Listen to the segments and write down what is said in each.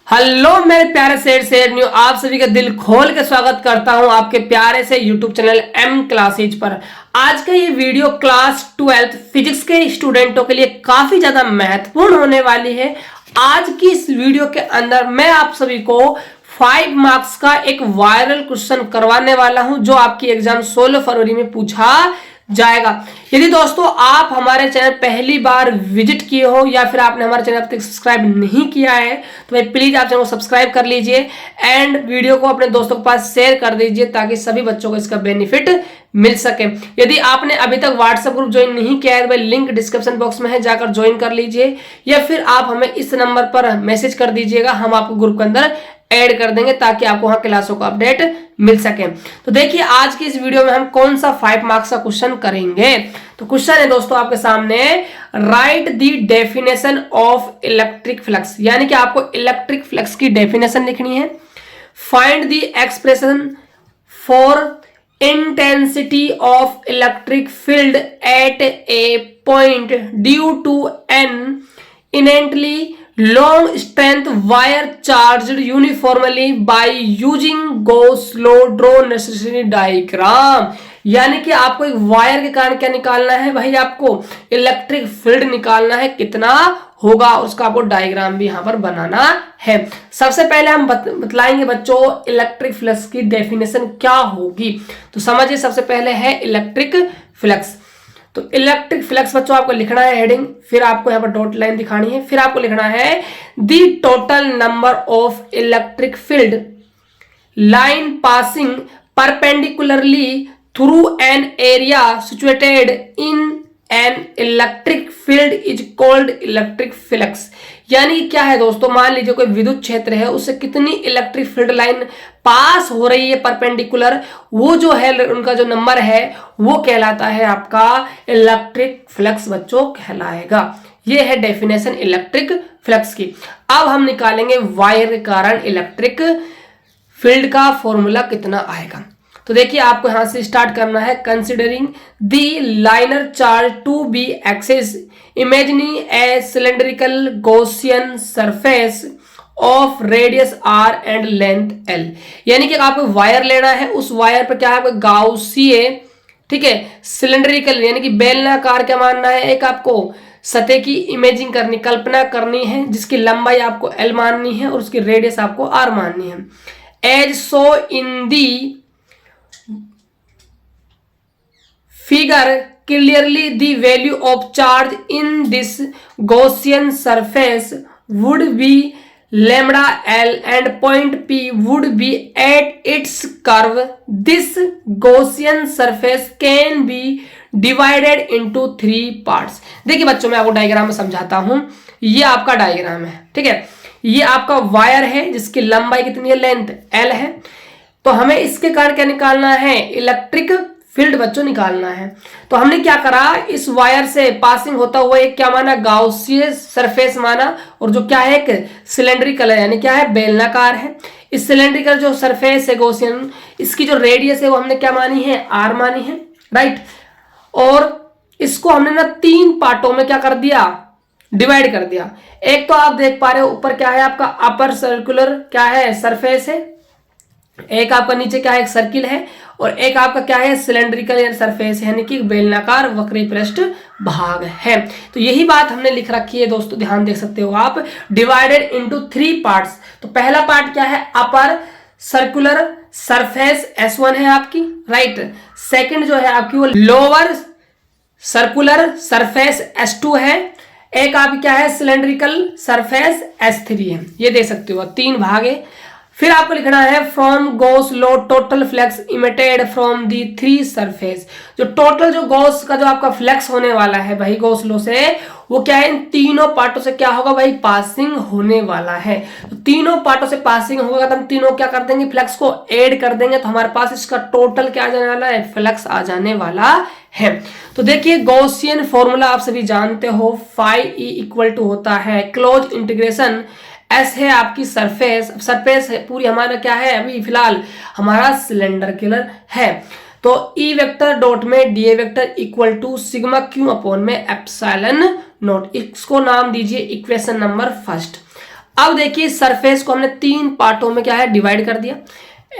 Hello मेरे प्यारे शेर न्यू आप सभी का दिल खोल के स्वागत करता हूं आपके प्यारे से यूट्यूब चैनल एम क्लासेज पर। आज का ये वीडियो क्लास 12 फिजिक्स के स्टूडेंटों के लिए काफी ज्यादा महत्वपूर्ण होने वाली है। आज की इस वीडियो के अंदर मैं आप सभी को 5 मार्क्स का एक वायरल क्वेश्चन करवाने वाला हूं जो आपकी एग्जाम 16 फरवरी में पूछा जाएगा। यदि दोस्तों आप हमारे चैनल पहली बार विजिट किए हो या फिर आपने हमारे चैनल अब तक सब्सक्राइब नहीं किया है तो भाई प्लीज आप चैनल को सब्सक्राइब कर लीजिए एंड वीडियो को अपने दोस्तों के पास शेयर कर दीजिए ताकि सभी बच्चों को इसका बेनिफिट मिल सके। यदि आपने अभी तक व्हाट्सएप ग्रुप ज्वाइन नहीं किया है तो भाई लिंक डिस्क्रिप्शन बॉक्स में है, जाकर ज्वाइन कर लीजिए या फिर आप हमें इस नंबर पर मैसेज कर दीजिएगा, हम आपको ग्रुप के अंदर ऐड कर देंगे ताकि आपको वहां क्लासों का अपडेट मिल सके। तो देखिए आज की इस वीडियो में हम कौन सा 5 मार्क्स का क्वेश्चन करेंगे। तो क्वेश्चन है दोस्तों आपके सामने, write the definition of electric flux, यानी कि आपको इलेक्ट्रिक फ्लक्स की डेफिनेशन लिखनी है। Find the expression for intensity of electric field at a point due to an infinitely long strength wire charged uniformly by using go slow draw necessary diagram, यानी कि आपको एक वायर के कारण क्या निकालना है भाई, आपको इलेक्ट्रिक फील्ड निकालना है, कितना होगा उसका आपको डायग्राम भी यहां पर बनाना है। सबसे पहले हम बतलाएंगे बच्चों इलेक्ट्रिक फ्लक्स की डेफिनेशन क्या होगी। तो समझिए सबसे पहले है इलेक्ट्रिक फ्लक्स। तो इलेक्ट्रिक फ्लक्स बच्चों आपको लिखना है हेडिंग, फिर आपको यहाँ पर डॉट लाइन दिखानी है, फिर आपको लिखना है the total number of electric field line passing perpendicularly through an area situated in an electric field is called electric flux. यानी क्या है दोस्तों, मान लीजिए कोई विद्युत क्षेत्र है, उससे कितनी इलेक्ट्रिक फील्ड लाइन पास हो रही है परपेंडिकुलर, वो जो है उनका जो नंबर है वो कहलाता है आपका इलेक्ट्रिक फ्लक्स बच्चों कहलाएगा। ये है डेफिनेशन इलेक्ट्रिक फ्लक्स की। अब हम निकालेंगे वायर के कारण इलेक्ट्रिक फील्ड का फॉर्मूला कितना आएगा। तो देखिए आपको यहां से स्टार्ट करना है। Considering the linear charge to be axis imagine a cylindrical Gaussian surface of radius r and length l, यानी कि आपको वायर लेना है, उस वायर पर क्या है आपको गाउसीय, ठीक है, सिलेंड्रिकल यानी कि बेलनाकार क्या मानना है, एक आपको सतह की इमेजिंग करनी, कल्पना करनी है जिसकी लंबाई आपको l माननी है और उसकी रेडियस आपको r माननी है। As so in the figure clearly the value of charge in this Gaussian surface would be lambda L and point P would be at its curve. This Gaussian surface can be divided into 3 parts. देखिए बच्चों मैं आपको diagram में समझाता हूं। ये आपका diagram है, ठीक है, ये आपका वायर है जिसकी लंबाई कितनी है, लेंथ L है। तो हमें इसके कारण क्या निकालना है, इलेक्ट्रिक फील्ड बच्चों निकालना है। तो हमने क्या करा, इस वायर से पासिंग होता हुआ एक क्या माना, गाउसीय सरफेस माना, और जो क्या है एक सिलेंड्रिकल है यानी क्या है बेलनाकार है। इस सिलेंड्रिकल जो सरफेस है गॉसियन, इसकी जो रेडियस है वो हमने क्या मानी है, r मानी है, राइट। और इसको हमने ना 3 पार्टों में क्या कर दिया, डिवाइड कर दिया। एक तो आप देख पा रहे हो ऊपर क्या है आपका अपर सर्कुलर क्या है सरफेस है, एक आपका नीचे क्या है एक सर्किल है, और एक आपका क्या है सिलेंड्रिकल सरफेस यानी कि बेलनाकार वक्री पृष्ठ भाग है। तो यही बात हमने लिख रखी है दोस्तों, ध्यान देख सकते हो आप, डिवाइडेड इनटू 3 पार्ट्स। तो पहला पार्ट क्या है, अपर सर्कुलर सरफेस S1 है आपकी, राइट। सेकंड जो है आपकी वो लोअर सर्कुलर सरफेस S2 है, एक आपकी क्या है सिलेंड्रिकल सरफेस S3 है। ये देख सकते हो 3 भाग है। फिर आपको लिखना है from Gauss low total flux emitted from the 3 surface. जो टोटल जो गॉस का जो आपका फ्लक्स होने वाला है भाई गॉस लो से, वो क्या है इन तीनों पार्टों से क्या होगा भाई, पासिंग होने वाला है। तो तीनों पार्टों से पासिंग होगा तो हम तीनों क्या कर देंगे, फ्लक्स को ऐड कर देंगे, तो हमारे पास इसका टोटल क्या आ जाने वाला है, फ्लक्स आ जाने वाला है। तो देखिए गॉसियन फॉर्मूला आप सभी जानते हो, फाई ई इक्वल टू होता है क्लोज इंटीग्रेशन S है आपकी सरफेस, सरफेस है पूरी हमारा क्या है अभी फिलहाल हमारा सिलेंडर है। तो E वेक्टर डॉट में DA vector equal to sigma Q upon में एप्सिलॉन नॉट, इसको नाम दीजिए इक्वेशन नंबर फर्स्ट। अब देखिए सरफेस को हमने 3 पार्टों में क्या है डिवाइड कर दिया,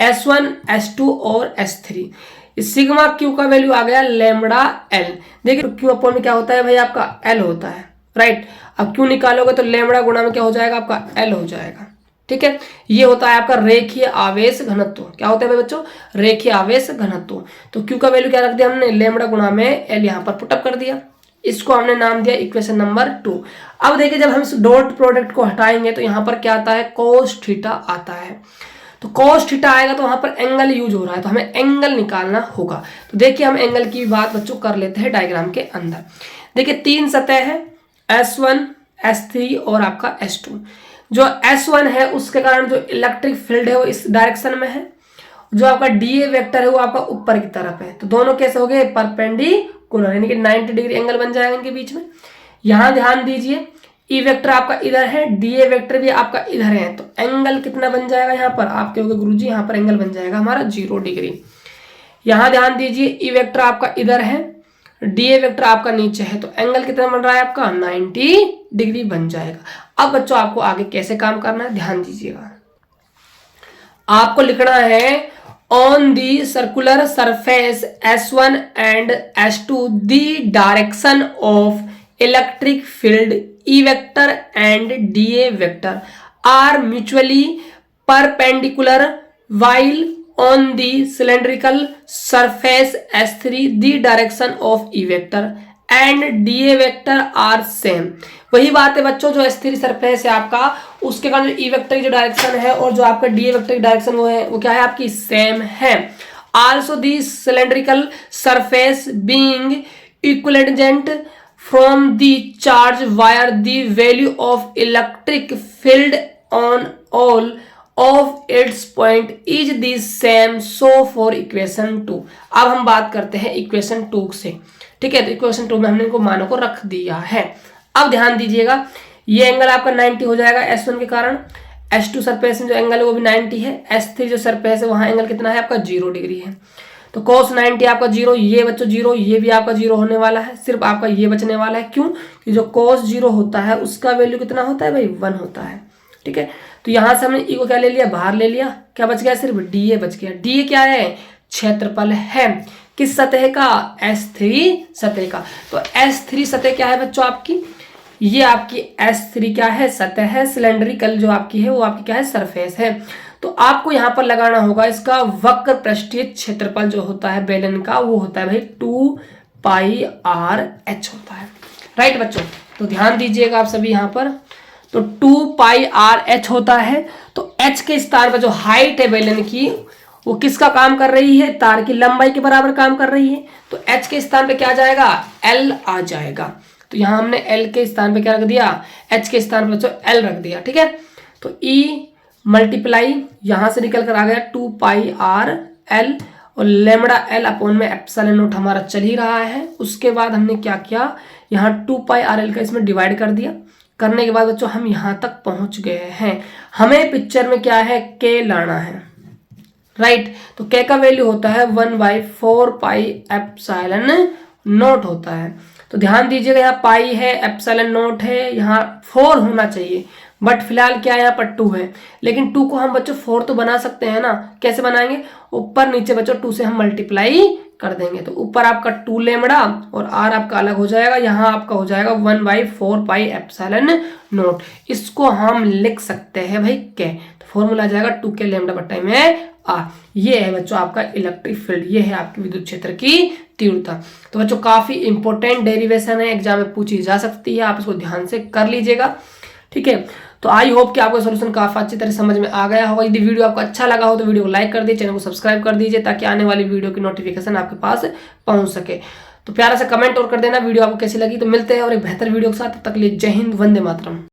S1, S2 और S3। सिग्मा क्यू का वैल्यू आ गया लेमड़ा एल। देखिए क्यू अपॉन में क्या होता है भाई आपका एल होता है, राइट। अब क्यू निकालोगे तो लेमड़ा गुणा में क्या हो जाएगा आपका एल हो जाएगा, ठीक है। ये होता है आपका रेखीय आवेश घनत्व। क्या होता है भाई बच्चों, रेखीय आवेश घनत्व। तो क्यू का वैल्यू क्या रख दिया हमने, लेमड़ा गुणा में एल यहाँ पर पुटअप कर दिया। इसको हमने नाम दिया इक्वेशन नंबर 2। अब देखिए जब हम इस डॉट प्रोडक्ट को हटाएंगे तो यहाँ पर क्या आता है, कोस थीटा आता है। तो कोस थीटा आएगा तो वहां पर एंगल यूज हो रहा है, तो हमें एंगल निकालना होगा। तो देखिए हम एंगल की बात बच्चों कर लेते हैं डायग्राम के अंदर। देखिए 3 सतह है, S1, S3 और आपका S2। जो S1 है उसके कारण जो इलेक्ट्रिक फील्ड है वो इस डायरेक्शन में है, जो आपका DA वेक्टर है वो आपका ऊपर की तरफ है। तो दोनों कैसे हो गए, परपेंडिकुलर, यानी कि 90 डिग्री एंगल बन जाएगा इनके बीच में। यहां ध्यान दीजिए ई वेक्टर आपका इधर है, DA वेक्टर भी आपका इधर है, तो एंगल कितना बन जाएगा यहाँ पर, आप कहोगे गुरुजी यहाँ पर एंगल बन जाएगा हमारा 0 डिग्री। यहाँ ध्यान दीजिए ई वेक्टर आपका इधर है, DA वेक्टर आपका नीचे है, तो एंगल कितना बन रहा है आपका 90 डिग्री बन जाएगा। अब बच्चों आपको आगे कैसे काम करना है ध्यान दीजिएगा। आपको लिखना है on the circular surface S1 and S2 the direction of electric field E vector and DA vector are mutually perpendicular while on the cylindrical surface S3 the direction of E vector and DA vector are same। वही बात है बच्चों, जो S3 surface है आपका उसके कारण E vector की जो डायरेक्शन है और जो आपका DA वेक्टर की डायरेक्शन वो क्या है आपकी सेम है। Also the cylindrical surface being equivalent from the charge wire the value of electric field on all of its point is the same, so for equation 2। अब हम बात करते हैं इक्वेशन 2 से, ठीक है। तो इक्वेशन 2 में हमने इनको मानों को रख दिया है। अब ध्यान दीजिएगा ये एंगल आपका 90 हो जाएगा S1 के कारण, S2 सरफेस में जो एंगल है वो भी 90 है, S3 जो सरफेस है वहां एंगल कितना है आपका 0 डिग्री है। तो cos 90 आपका 0, ये बच्चों 0, ये भी आपका 0 होने वाला है, सिर्फ आपका ये बचने वाला है। क्यों, कि जो cos 0 होता है उसका वैल्यू कितना होता है भाई 1 होता है, ठीक है। तो यहां से हमने ई को क्या ले लिया, बाहर ले लिया, क्या बच गया, सिर्फ DA बच गया। DA क्या है, क्षेत्रफल है, किस सतह का, S3 सतह का। तो S3 सतह क्या है बच्चों आपकी, ये आपकी S3 क्या है, सतह है, सिलेंड्रिकल जो आपकी है वो आपकी क्या है, सरफेस है। तो आपको यहां पर लगाना होगा इसका वक्र पृष्ठीय क्षेत्रफल जो होता है बेलन का, वो होता है भाई 2πr/h होता है, राइट बच्चों। तो ध्यान दीजिएगा आप सभी यहां पर, तो 2πr/h होता है। तो h के स्थान पर जो हाइट है बेलन की वो किसका काम कर रही है, तार की लंबाई के बराबर काम कर रही है। तो h के स्थान पे क्या आ जाएगा, l आ जाएगा। तो यहां हमने l के स्थान पे क्या रख दिया, h के स्थान पर बच्चों l रख दिया, ठीक है। तो e मल्टीप्लाई यहां से निकल कर आ गया 2πr/l और लेमड़ा एल अपॉन में एप्सिलॉन नॉट हमारा चल ही रहा है। उसके बाद हमने क्या किया, यहाँ 2πr/l का इसमें डिवाइड कर दिया। करने के बाद बच्चों हम यहाँ तक पहुंच गए हैं। हमें पिक्चर में क्या है, k लाना है, राइट। तो k का वैल्यू होता है 1/4πε0 होता है। तो ध्यान दीजिएगा यहाँ पाई है, एप्सिलॉन नॉट है, यहाँ 4 होना चाहिए, बट फिलहाल क्या है यहाँ पर 2 है। लेकिन 2 को हम बच्चों 4 तो बना सकते हैं ना, कैसे बनाएंगे, ऊपर नीचे बच्चों 2 से हम मल्टीप्लाई कर देंगे। तो ऊपर आपका 2 लेमड़ा और r आपका अलग हो जाएगा, यहाँ आपका हो जाएगा 1/4πε0। इसको हम लिख सकते हैं भाई k। तो फॉर्मूला आ जाएगा 2k लेमड़ा बट्टा में r। ये है बच्चों आपका इलेक्ट्रिक फील्ड, ये है आपकी विद्युत क्षेत्र की तीव्रता। तो बच्चों काफी इंपॉर्टेंट डेरिवेशन है, एग्जाम में पूछी जा सकती है, आप इसको ध्यान से कर लीजिएगा, ठीक है। तो आई होप कि आपको सॉल्यूशन काफी अच्छी तरह समझ में आ गया होगा। यदि वीडियो आपको अच्छा लगा हो तो वीडियो को लाइक कर दीजिए, चैनल को सब्सक्राइब कर दीजिए ताकि आने वाली वीडियो की नोटिफिकेशन आपके पास पहुंच सके। तो प्यारा सा कमेंट और कर देना वीडियो आपको कैसी लगी। तो मिलते हैं और एक बेहतर वीडियो के साथ, तब तक के लिए जय हिंद, वंदे मातरम।